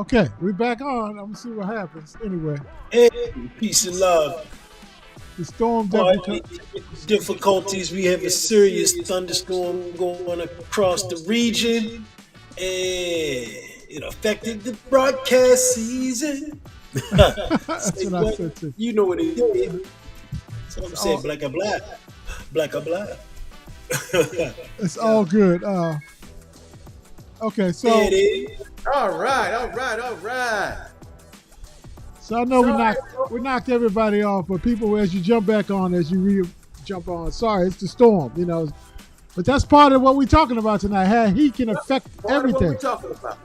Okay, we're back on. I'm gonna see what happens. Anyway, Hey, peace and love. the storm Pardon definitely. the technical difficulties. We have a serious thunderstorm going across the region, and it affected the broadcast season. That's Say what I what? said too. You know what it is. So I'm It's saying all, black or black. Black or black. it's all good. Okay, There it so is. All right, all right, all right. I know we Sorry. knocked everybody off, but people, as you jump back on, as you jump on, sorry, it's the storm, But that's part of what we're talking about tonight. How heat can affect Part of what everything. we're talking about.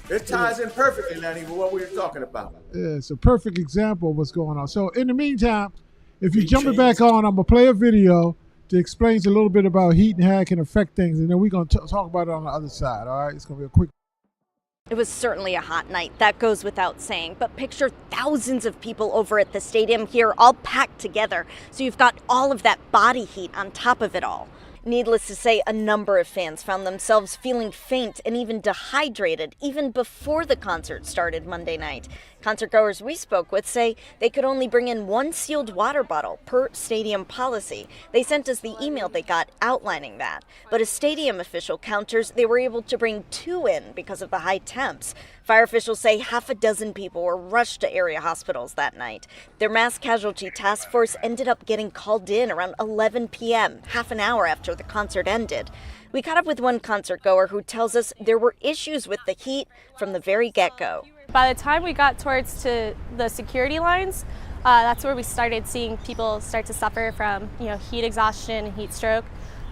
It ties in perfectly, Lenny, with what we were talking about. Yeah, it's a perfect example of what's going on. So in the meantime, if you're Big jumping change. back on, I'm gonna play a video that explains a little bit about heat and how it can affect things, and then we're gonna talk about it on the other side. All right, it's gonna be a quick. It was certainly a hot night, that goes without saying, but picture thousands of people over at the stadium here all packed together, so you've got all of that body heat on top of it all. Needless to say, a number of fans found themselves feeling faint and even dehydrated even before the concert started Monday night. Concert goers we spoke with say they could only bring in one sealed water bottle per stadium policy. They sent us the email they got outlining that. But a stadium official counters they were able to bring two in because of the high temps. Fire officials say half a dozen people were rushed to area hospitals that night. Their mass casualty task force ended up getting called in around 11 p.m., half an hour after the concert ended. We caught up with one concert goer who tells us there were issues with the heat from the very get-go. By the time we got towards to the security lines, that's where we started seeing people start to suffer from, heat exhaustion and heat stroke.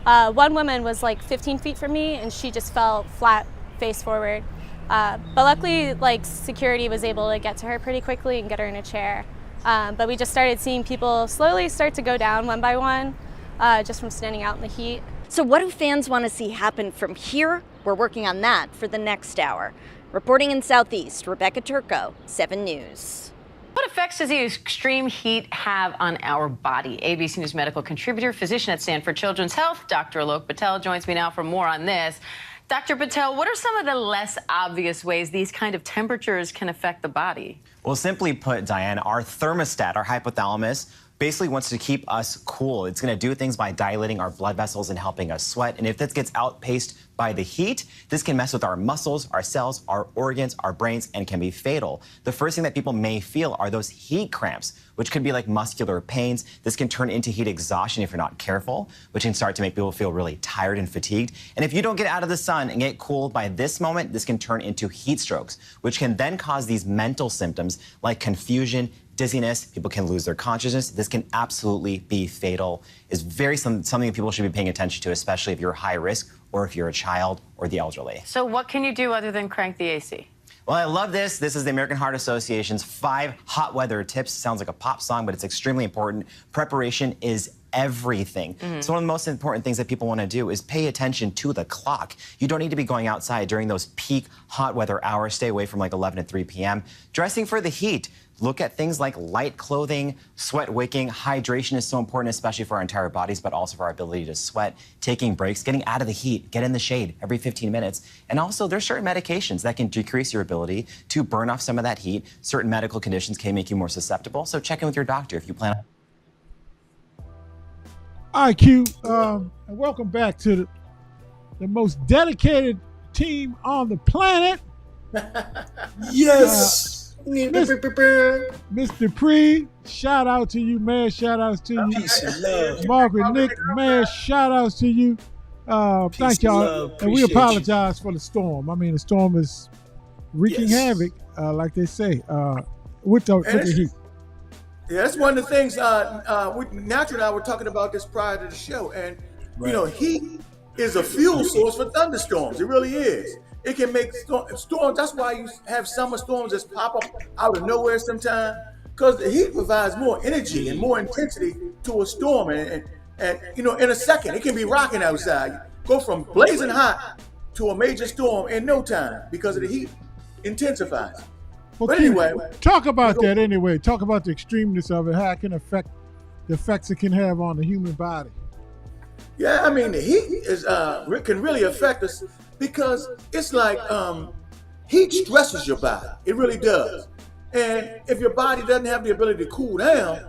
One woman was like 15 feet from me, and she just fell flat face forward. But luckily, security was able to get to her pretty quickly and get her in a chair. But we just started seeing people slowly start to go down one by one, just from standing out in the heat. So what do fans want to see happen from here? We're working on that for the next hour. Reporting in Southeast, Rebecca Turco, 7 News. What effects does the extreme heat have on our body? ABC News medical contributor, physician at Stanford Children's Health, Dr. Alok Patel joins me now for more on this. Dr. Patel, what are some of the less obvious ways these kind of temperatures can affect the body? Well, simply put, Diane, our thermostat, our hypothalamus, basically wants to keep us cool. It's going to do things by dilating our blood vessels and helping us sweat. And if this gets outpaced by the heat, this can mess with our muscles, our cells, our organs, our brains, and can be fatal. The first thing that people may feel are those heat cramps, which could be like muscular pains. This can turn into heat exhaustion if you're not careful, which can start to make people feel really tired and fatigued. And if you don't get out of the sun and get cooled by this moment, this can turn into heat strokes, which can then cause these mental symptoms like confusion, dizziness. People can lose their consciousness. This can absolutely be fatal. It's something people should be paying attention to, especially if you're high risk or if you're a child or the elderly. So what can you do other than crank the AC? Well, I love this. This is the American Heart Association's 5 hot weather tips. Sounds like a pop song, but it's extremely important. Preparation is everything. So one of the most important things that people want to do is pay attention to the clock. You don't need to be going outside during those peak hot weather hours. Stay away from like 11 to 3 p.m. Dressing for the heat. Look at things like light clothing, sweat wicking. Hydration is so important, especially for our entire bodies, but also for our ability to sweat. Taking breaks, getting out of the heat, get in the shade every 15 minutes. And also, there's certain medications that can decrease your ability to burn off some of that heat. Certain medical conditions can make you more susceptible. So check in with your doctor if you plan on. All right, Q, and welcome back to the most dedicated team on the planet. Yes. Miss Dupree, shout out to you, man. Shout outs to you. Peace and love. Margaret, Nick, man, shout outs to you. Thank y'all. love. And we Appreciate apologize for the storm. I mean, the storm is wreaking Yes. havoc, like they say, with the heat. Yeah, that's one of the things. Naturally, I were talking about this prior to the show, and heat is a fuel source for thunderstorms. It really is. It can make storms. That's why you have summer storms just pop up out of nowhere sometimes, because the heat provides more energy and more intensity to a storm. And in a second, it can be rocking outside. Go from blazing hot to a major storm in no time because of the heat intensifies. Well, But Q, anyway, talk about that anyway. Talk about the extremeness of it, how it can affect the effects it can have on the human body. Yeah, I mean the heat is can really affect us because it's like heat stresses your body. It really does. And if your body doesn't have the ability to cool down,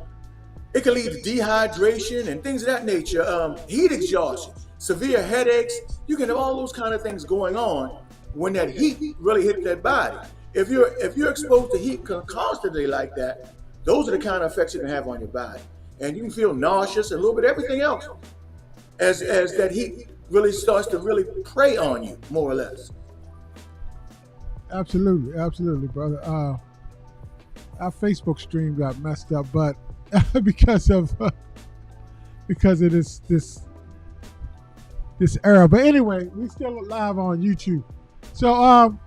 it can lead to dehydration and things of that nature. Heat exhaustion, severe headaches. You can have all those kind of things going on when that heat really hits that body. If you're exposed to heat constantly like that, those are the kind of effects you can have on your body. And you can feel nauseous and a little bit of everything else as that heat really starts to really prey on you, more or less. Absolutely, brother. Our Facebook stream got messed up, but because of this error. But anyway, we still live on YouTube. So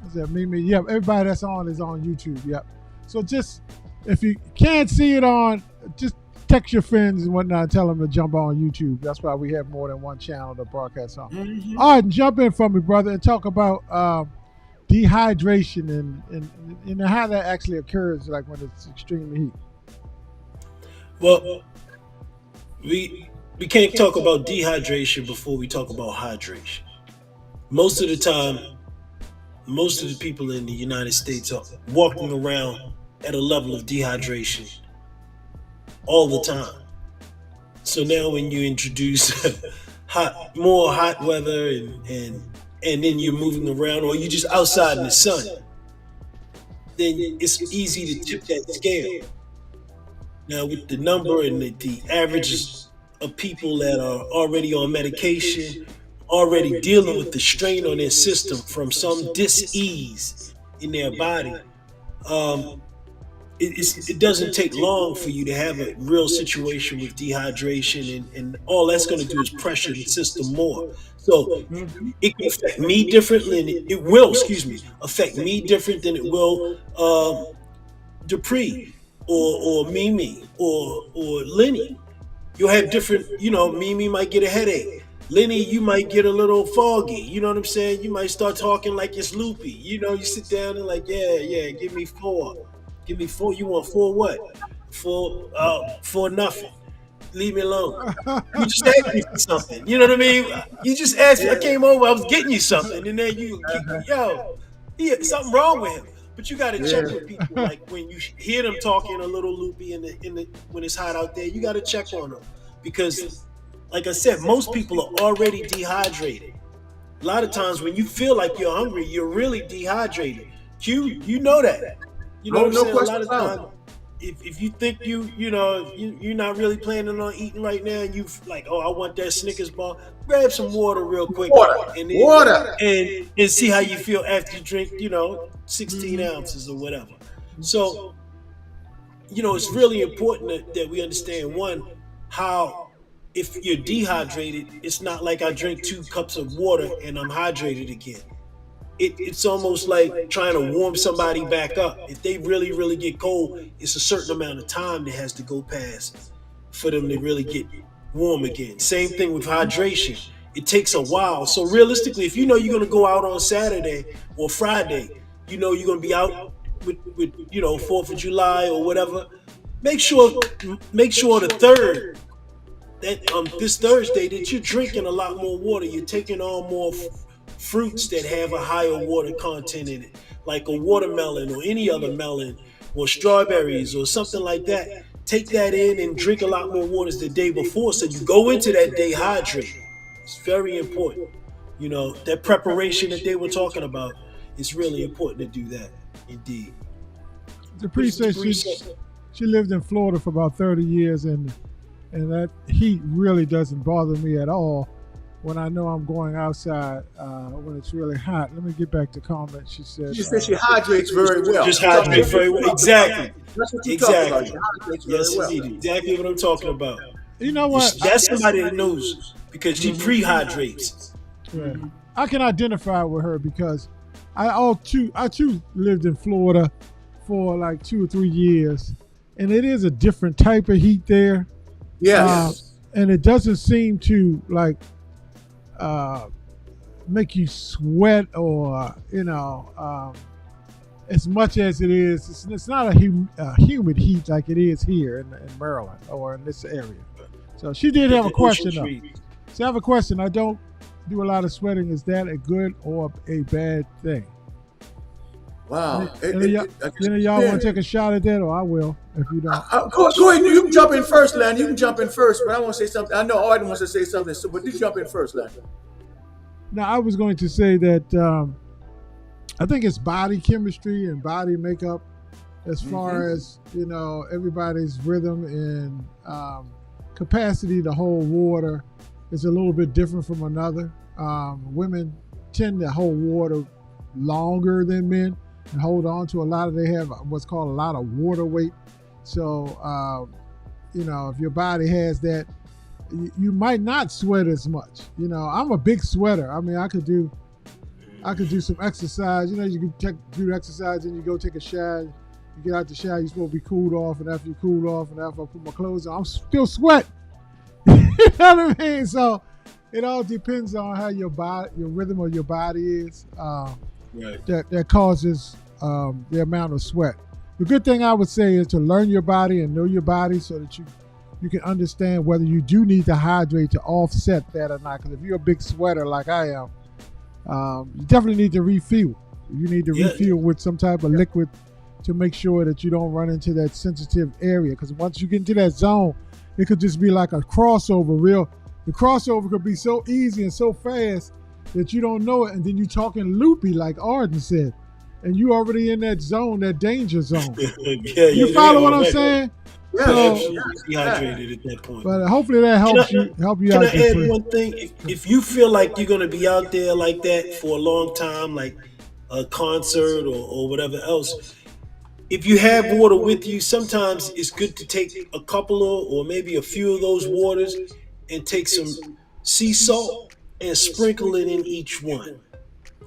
is that Mimi? Yep, everybody that's on is on YouTube. Yep. So just if you can't see it on, just text your friends and whatnot, tell them to jump on YouTube. That's why we have more than one channel to broadcast on. Mm-hmm. All right, jump in for me, brother, and talk about dehydration and how that actually occurs, like when it's extreme heat. Well, we can't talk about dehydration before we talk about hydration. Most of the time, most of the people in the United States are walking around at a level of dehydration all the time. So now when you introduce more hot weather and then you're moving around or you're just outside in the sun, then it's easy to tip that scale. Now with the number and the averages of people that are already on medication, already dealing with the strain on their system from some dis-ease in their body, it doesn't take long for you to have a real situation with dehydration, and all that's going to do is pressure the system more. So it can affect me differently, and it will, affect me different than it will Dupree or Mimi or Lenny. You'll have different, Mimi might get a headache. Lenny, you might get a little foggy. You know what I'm saying? You might start talking like it's loopy. You sit down and like, yeah, give me 4. Give me 4. You want 4 what? 4 nothing. Leave me alone. You just asked me for something. You know what I mean? You just asked me. I came over. I was getting you something, and then something wrong with him. But you got to check with people. Like when you hear them talking a little loopy when it's hot out there, you got to check on them because, like I said, most people are already dehydrated. A lot of times when you feel like you're hungry, you're really dehydrated. You know that. You know what I'm saying? A lot of times, if you think you're not really planning on eating right now, and you like, oh, I want that Snickers bar, grab some water real quick, and see how you feel after you drink, 16 ounces or whatever. So, it's really important that we understand how if you're dehydrated, it's not like I drink 2 cups of water and I'm hydrated again. It's almost like trying to warm somebody back up. If they really, really get cold, it's a certain amount of time that has to go past for them to really get warm again. Same thing with hydration. It takes a while. So realistically, if you're going to go out on Saturday or Friday, you're going to be out with 4th of July or whatever, make sure the 3rd, that this Thursday, that you're drinking a lot more water. You're taking on more fruits that have a higher water content in it, like a watermelon or any other melon or strawberries or something like that. Take that in and drink a lot more water the day before so you go into that day hydrated. It's very important. That preparation that they were talking about, it's really important to do that, indeed. Dupree says she lived in Florida for about 30 years, and that heat really doesn't bother me at all when I know I'm going outside when it's really hot. Let me get back to comment. She said she hydrates very well. Just hydrates very well. Exactly. That's what you're talking about. She hydrates very well. Indeed. Exactly what I'm talking about. You know what? That's somebody that knows because she prehydrates. Yeah. I can identify with her because I too lived in Florida for like 2 or 3 years, and it is a different type of heat there. Yes. And it doesn't seem to like make you sweat or as much as it is. It's not a humid heat like it is here in Maryland or in this area. So she did have a question though. So I have a question. I don't do a lot of sweating. Is that a good or a bad thing? Wow. Y'all want to take a shot at that, or I will if you don't. Go ahead. You can jump in first, Len. You can jump in first, but I want to say something. I know Arden wants to say something, so but you jump in first, Len. Now, I was going to say that I think it's body chemistry and body makeup as far as, everybody's rhythm and capacity to hold water is a little bit different from another. Women tend to hold water longer than men and hold on to a lot of, they have what's called a lot of water weight. So, if your body has that, you might not sweat as much. I'm a big sweater. I mean, I could do some exercise. You can do exercise and you go take a shower. You get out the shower, you're supposed to be cooled off, and after you cool off, and after I put my clothes on, I'm still sweating. You know what I mean? So it all depends on how your rhythm of your body is. That causes the amount of sweat. The good thing I would say is to learn your body and know your body so that you can understand whether you do need to hydrate to offset that or not. Because if you're a big sweater like I am, you definitely need to refuel. You need to refuel with some type of liquid to make sure that you don't run into that sensitive area. Because once you get into that zone, it could just be like a crossover. The crossover could be so easy and so fast that you don't know it, and then you talking loopy like Arden said, and you already in that zone, that danger zone. You follow what I'm saying? Yeah, so, dehydrated at that point. But hopefully that helps you out. Can I add one thing? If you feel like you're going to be out there like that for a long time, like a concert or whatever else, if you have water with you, sometimes it's good to take a couple or maybe a few of those waters and take some sea salt and sprinkle it in each one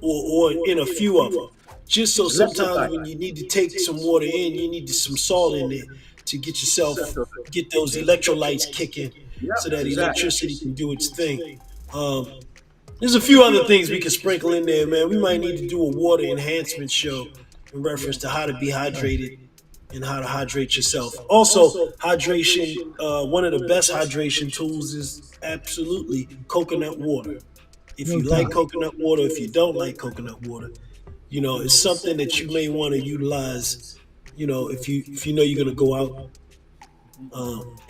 or in a few of them. Just so sometimes when you need to take some water in, you need some salt in there to get those electrolytes kicking so that electricity can do its thing. There's a few other things we can sprinkle in there, man. We might need to do a water enhancement show in reference to how to be hydrated and how to hydrate yourself. Also, hydration, one of the best hydration tools is absolutely coconut water. If you like coconut water, if you don't like coconut water, it's something that you may want to utilize, if you know you're going to go out.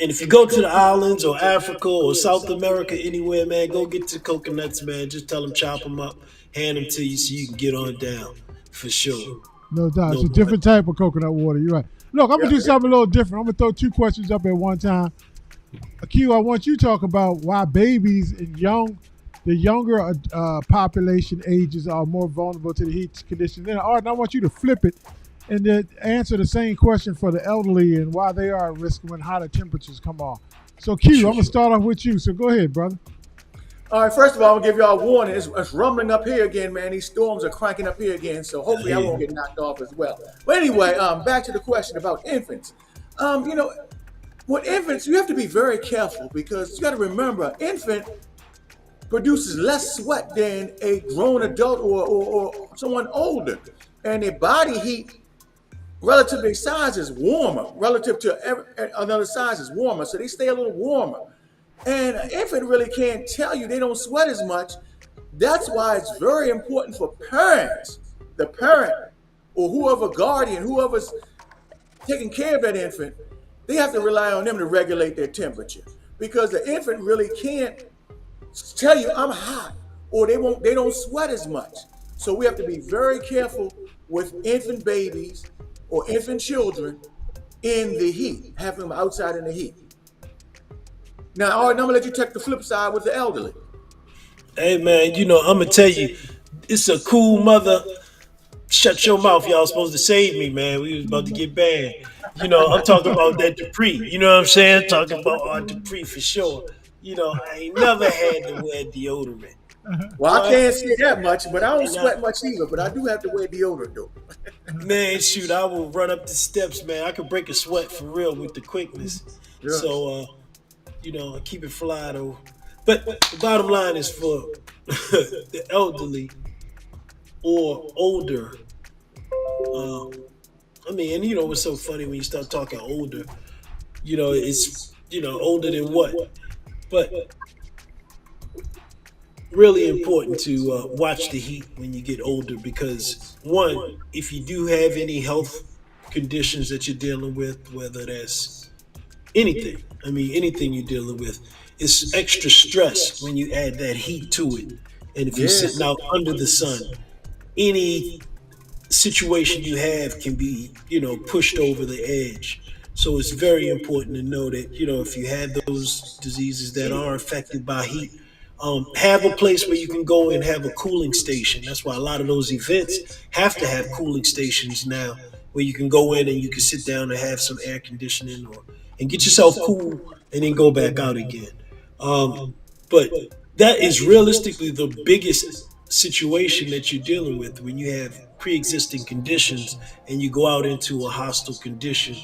And if you go to the islands or Africa or South America, anywhere, man, go get the coconuts, man. Just tell them, chop them up, hand them to you so you can get on down for sure. No doubt. It's a different type of coconut water. You're right. Look, I'm going to do something a little different. I'm going to throw two questions up at one time. Q, I want you to talk about why babies and the younger population ages are more vulnerable to the heat conditions. Then, Arden, I want you to flip it and then answer the same question for the elderly and why they are at risk when hotter temperatures come on. So, Q, I'm going to start off with you. So go ahead, brother. All right, first of all, I'm going to give y'all a warning. It's rumbling up here again, man. These storms are cranking up here again, so hopefully I won't get knocked off as well. But anyway, back to the question about infants. With infants, you have to be very careful because you got to remember, an infant produces less sweat than a grown adult or someone older. And their body heat relative to their size is warmer, relative to another size is warmer. So they stay a little warmer. And an infant really can't tell you they don't sweat as much. That's why it's very important for parents, the parent or whoever guardian, whoever's taking care of that infant, they have to rely on them to regulate their temperature because the infant really can't tell you I'm hot or they don't sweat as much. So we have to be very careful with infant babies or infant children in the heat, have them outside in the heat. Now, all right, I'm gonna let you take the flip side with the elderly. Hey man, I'm gonna tell you, it's a cool mother. Shut your mouth, y'all supposed to save me, man. We was about to get banned. I'm talking about that Dupree. You know what I'm saying? Talking about our Dupree for sure. I ain't never had to wear deodorant. Well, I can't say that much, but I don't sweat much either. But I do have to wear deodorant though. Man, shoot, I will run up the steps, man. I could break a sweat for real with the quickness. Yeah. So, I keep it fly though. But the bottom line is for the elderly or older. And what's so funny when you start talking older, it's, older than what? But really important to watch the heat when you get older because one, if you do have any health conditions that you're dealing with, whether that's anything, I mean anything you're dealing with, it's extra stress when you add that heat to it. And if you're Yes. sitting out under the sun, any situation you have can be, pushed over the edge. So it's very important to know that, if you have those diseases that are affected by heat, have a place where you can go and have a cooling station. That's why a lot of those events have to have cooling stations now, where you can go in and you can sit down and have some air conditioning and get yourself cool and then go back out again. But that is realistically the biggest situation that you're dealing with when you have pre-existing conditions and you go out into a hostile condition,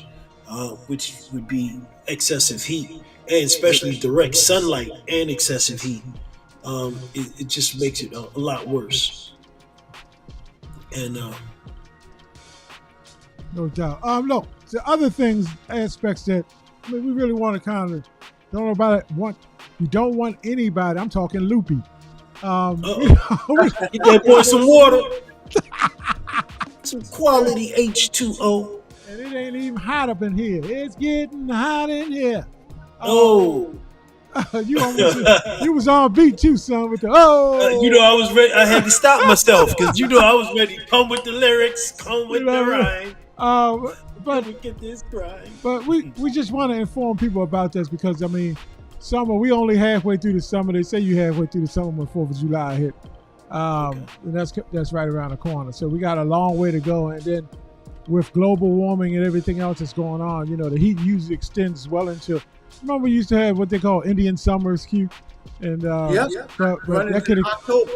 which would be excessive heat, and especially direct sunlight and excessive heat. It just makes it a lot worse. And No doubt. Look, the other things, aspects that we really want to kind of don't know about it. You don't want anybody. I'm talking loopy. get that boy some water, some quality H2O. And it ain't even hot up in here. It's getting hot in here. Oh. You was on beat too, son. With the I was ready. I had to stop myself because I was ready. Come with the lyrics, come with the rhyme. But we get this grind. But we just want to inform people about this because I mean, summer. We only halfway through the summer. They say you halfway through the summer when 4th of July hit, and that's right around the corner. So we got a long way to go. And then with global warming and everything else that's going on, the heat usually extends well into. Remember, we used to have what they call Indian summers, Q, and but that could October.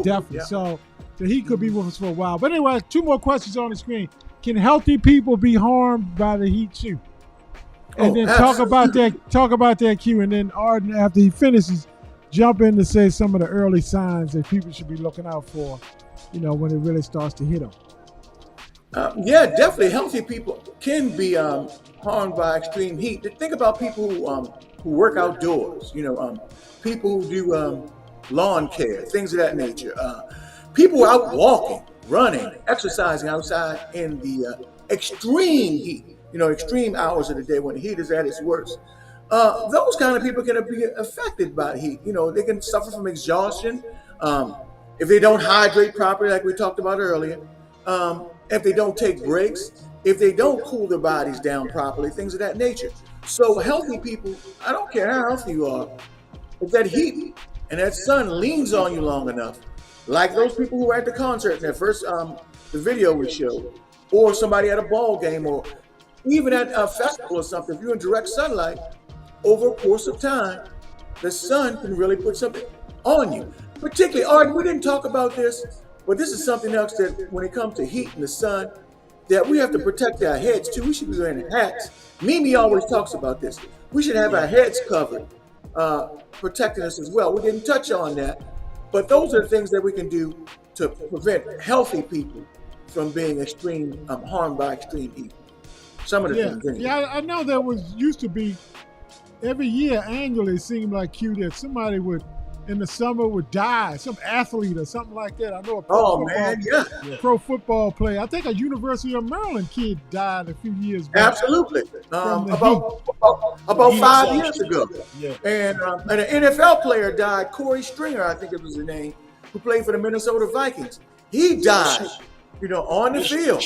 Definitely. Yeah. So the heat could be with us for a while. But anyway, 2 more questions on the screen. Can healthy people be harmed by the heat too? And then talk about that, Q, and then Arden, after he finishes, jump in to say some of the early signs that people should be looking out for, when it really starts to hit them. Yeah, definitely. Healthy people can be harmed by extreme heat. Think about people who work outdoors. People who do lawn care, things of that nature. People out walking, running, exercising outside in the extreme heat. Extreme hours of the day when the heat is at its worst. Those kind of people can be affected by heat. They can suffer from exhaustion if they don't hydrate properly, like we talked about earlier. If they don't take breaks, if they don't cool their bodies down properly, things of that nature. So healthy people, I don't care how healthy you are, if that heat and that sun leans on you long enough, like those people who were at the concert in that first the video we showed, or somebody at a ball game, or even at a festival or something, if you're in direct sunlight, over a course of time, the sun can really put something on you. Particularly, Arden, we didn't talk about this, but this is something else that when it comes to heat and the sun, that we have to protect our heads too. We should be wearing hats. Mimi always talks about this. We should have our heads covered, protecting us as well. We didn't touch on that, but those are the things that we can do to prevent healthy people from being harmed by extreme heat. Some of the things. Anyway. Yeah, I know there used to be every year annually. It seemed like Q that somebody in the summer would die, some athlete or something like that. I know a pro football player. I think a University of Maryland kid died a few years back. Absolutely. About 5 years ago. Yeah. And an NFL player died, Corey Stringer, I think it was the name, who played for the Minnesota Vikings. He died, on the field.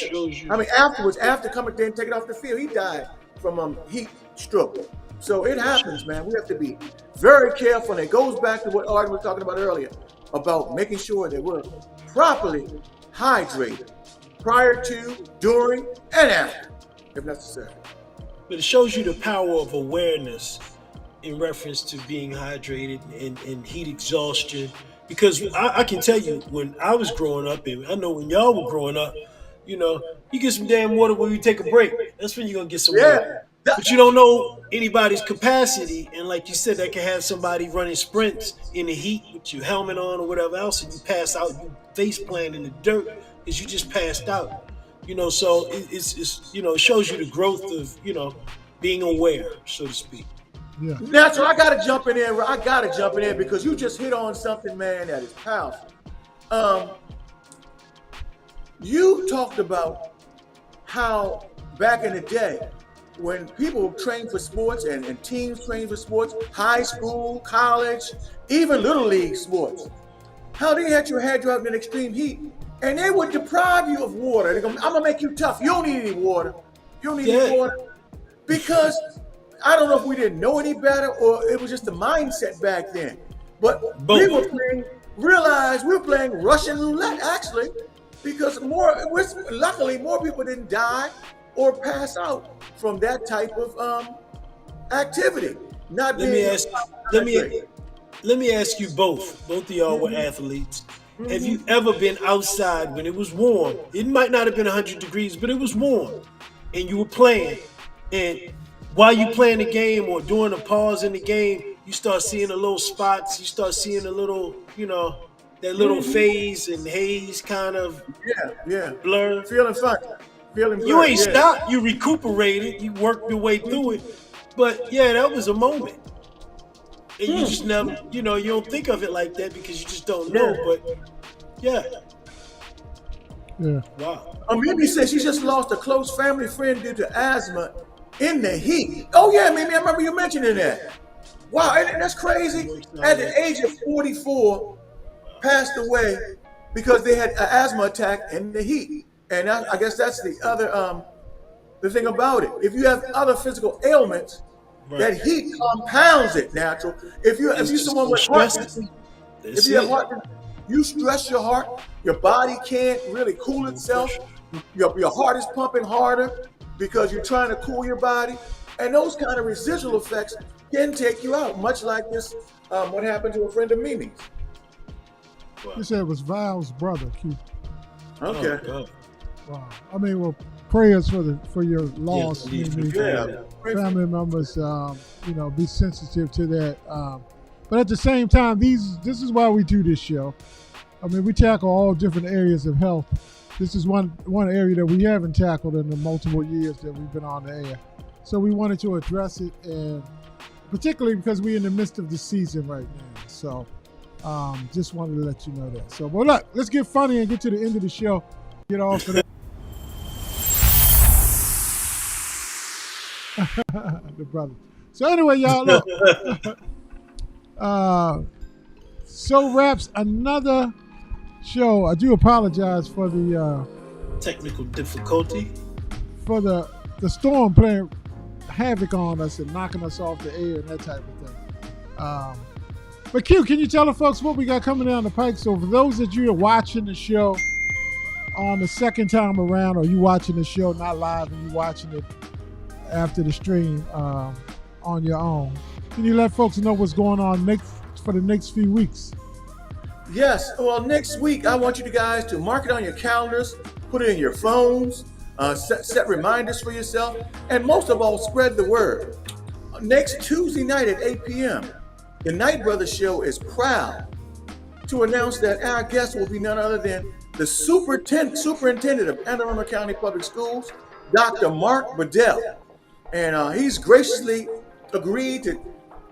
I mean, afterwards, after coming there and taking off the field, he died from heat stroke. So it happens, man. We have to be very careful. And it goes back to what Arden was talking about earlier about making sure that we're properly hydrated prior to, during, and after, if necessary. But it shows you the power of awareness in reference to being hydrated and heat exhaustion. Because I can tell you, when I was growing up, and I know when y'all were growing up, you get some damn water when you take a break. That's when you're going to get some water. But you don't know anybody's capacity, and like you said, that can have somebody running sprints in the heat with your helmet on or whatever else, and you pass out, you face plant in the dirt because you just passed out. So it's it shows you the growth of being aware, so to speak. Yeah. Natural, I gotta jump in there. I gotta jump in there because you just hit on something, man, that is powerful. You talked about how back in the day, when people trained for sports and teams trained for sports, high school, college, even little league sports, how they had you out in extreme heat, and they would deprive you of water. They go, I'm gonna make you tough. You don't need any water. You don't need any water, because I don't know if we didn't know any better or it was just the mindset back then. But we were playing Russian roulette actually, because luckily more people didn't die or pass out from that type of activity. Let me ask you both. Both of y'all were athletes. Have you ever been outside when it was warm? It might not have been 100 degrees, but it was warm, and you were playing. And while you playing the game or during a pause in the game, you start seeing the little spots. You start seeing a little, that little phase and haze kind of blur. Feeling fun. You ain't stopped. You recuperated. You worked your way through it. But yeah, that was a moment. And you just never, you don't think of it like that because you just don't know. But yeah. Wow. Mimi says she just lost a close family friend due to asthma in the heat. Oh yeah, Mimi, I remember you mentioning that. Wow, that's crazy. At the age of 44, passed away because they had an asthma attack in the heat. And I guess that's the other the thing about it. If you have other physical ailments, that heat compounds it. Natural. If you someone with heart disease, if you have heart disease, you stress your heart. Your body can't really cool itself. Your heart is pumping harder because you're trying to cool your body, and those kind of residual effects can take you out. Much like this, what happened to a friend of Mimi's. You said it was Val's brother, Q. Okay. Oh, wow. I mean, well, prayers for your loss. Family members, be sensitive to that. But at the same time, this is why we do this show. I mean, we tackle all different areas of health. This is one area that we haven't tackled in the multiple years that we've been on the air. So we wanted to address it, and particularly because we're in the midst of the season right now. So just wanted to let you know that. So, well, look, let's get funny and get to the end of the show. Get off of that. The brother. So anyway, y'all, look. So wraps another show. I do apologize for the technical difficulty. For the storm playing havoc on us and knocking us off the air and that type of thing. But Q, can you tell the folks what we got coming down the pike? So for those that you are watching the show on the second time around, or you watching the show not live and you watching it after the stream on your own, can you let folks know what's going on for the next few weeks? Yes. Well, next week, I want you guys to mark it on your calendars, put it in your phones, set reminders for yourself, and most of all, spread the word. Next Tuesday night at 8 p.m., the Night Brothers Show is proud to announce that our guest will be none other than the superintendent of Anne Arundel County Public Schools, Dr. Mark Bedell. And he's graciously agreed to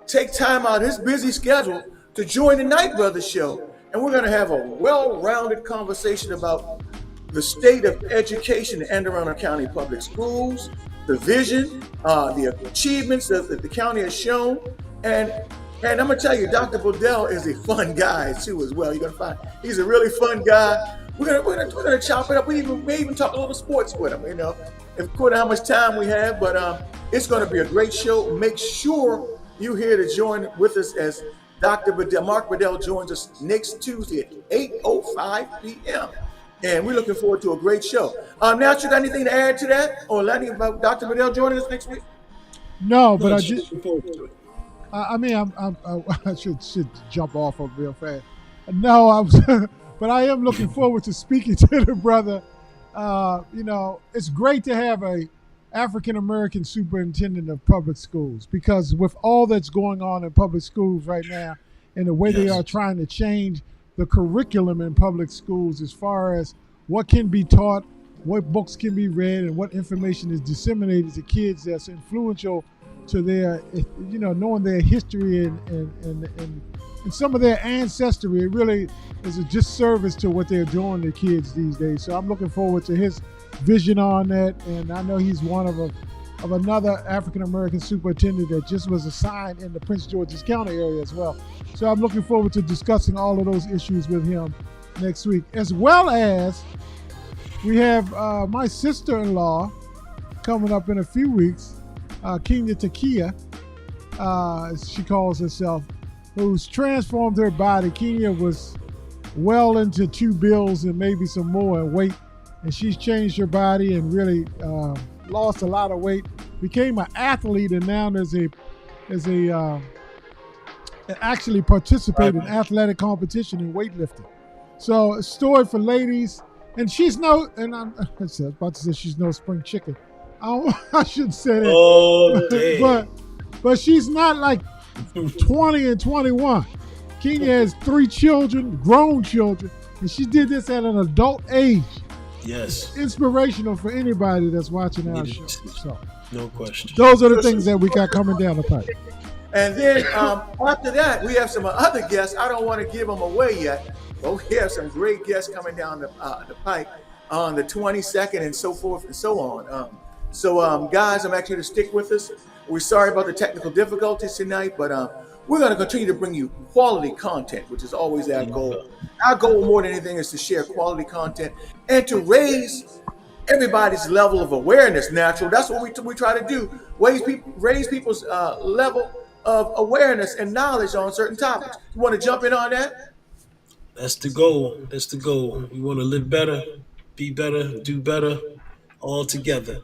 take time out of his busy schedule to join the Night Brothers Show. And we're going to have a well-rounded conversation about the state of education in Anne Arundel County Public Schools, the vision, the achievements that the county has shown. And I'm going to tell you, Dr. Bedell is a fun guy, too, as well. You're going to find he's a really fun guy. We're gonna chop it up. We may even talk a little sports with him, according to how much time we have. But it's going to be a great show. Make sure you're here to join with us as Dr. Mark Bedell joins us next Tuesday at 8:05 p.m. And we're looking forward to a great show. Now, you got anything to add to that, or anything about Dr. Bedell joining us next week? No, but I just. I mean, I should jump off of real fast. No, but I am looking forward to speaking to the brother. It's great to have a African-American superintendent of public schools, because with all that's going on in public schools right now and the way they are trying to change the curriculum in public schools as far as what can be taught, what books can be read, and what information is disseminated to kids that's influential to their, knowing their history and some of their ancestry. It really is a disservice to what they're doing to kids these days. So I'm looking forward to his vision on that, and I know he's one of another African American superintendent that just was assigned in the Prince George's County area as well. So I'm looking forward to discussing all of those issues with him next week, as well as we have my sister-in-law coming up in a few weeks, Kenya Takia, as she calls herself, who's transformed her body. Kenya was well into 2 bills and maybe some more in weight, and she's changed her body and really lost a lot of weight, became an athlete, and now actually participate in athletic competition in weightlifting. So a story for ladies, and she's no, and I was about to say she's no spring chicken. I shouldn't say that. Oh, but she's not like 20 and 21. Kenya has 3 children, grown children, and she did this at an adult age. Yes. It's inspirational for anybody that's watching our show. So, no question. Those are the things that we got coming down the pipe. And then after that, we have some other guests. I don't want to give them away yet, but we have some great guests coming down the pipe on the 22nd and so forth and so on. So guys, I'm actually to stick with us. We're sorry about the technical difficulties tonight, but we're going to continue to bring you quality content, which is always our goal. Our goal more than anything is to share quality content and to raise everybody's level of awareness. Natural. That's what we try to do. Raise people's level of awareness and knowledge on certain topics. You want to jump in on that? That's the goal. That's the goal. We want to live better, be better, do better, all together.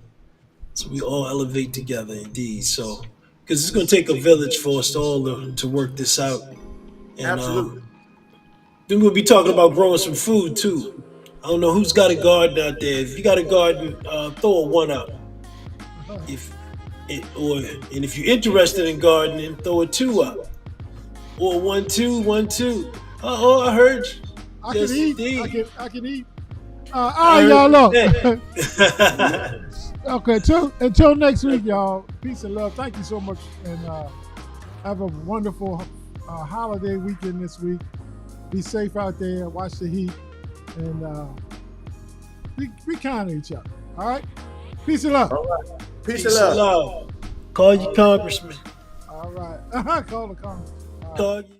So we all elevate together, indeed. So, because it's going to take a village for us all to work this out. And, Absolutely. Then we'll be talking about growing some food too. I don't know who's got a garden out there. If you got a garden, throw a 1 up. And if you're interested in gardening, throw a 2 up. Or 1 2 1 2. Oh, I heard you. I can eat. I can eat. All right, y'all. Look. Okay, until next week, y'all. Peace and love. Thank you so much, and have a wonderful holiday weekend this week. Be safe out there. Watch the heat, and be kind to each other. All right. Peace and love. All right. Peace and love. Call your congressman. All right. Call the congressman. Call you.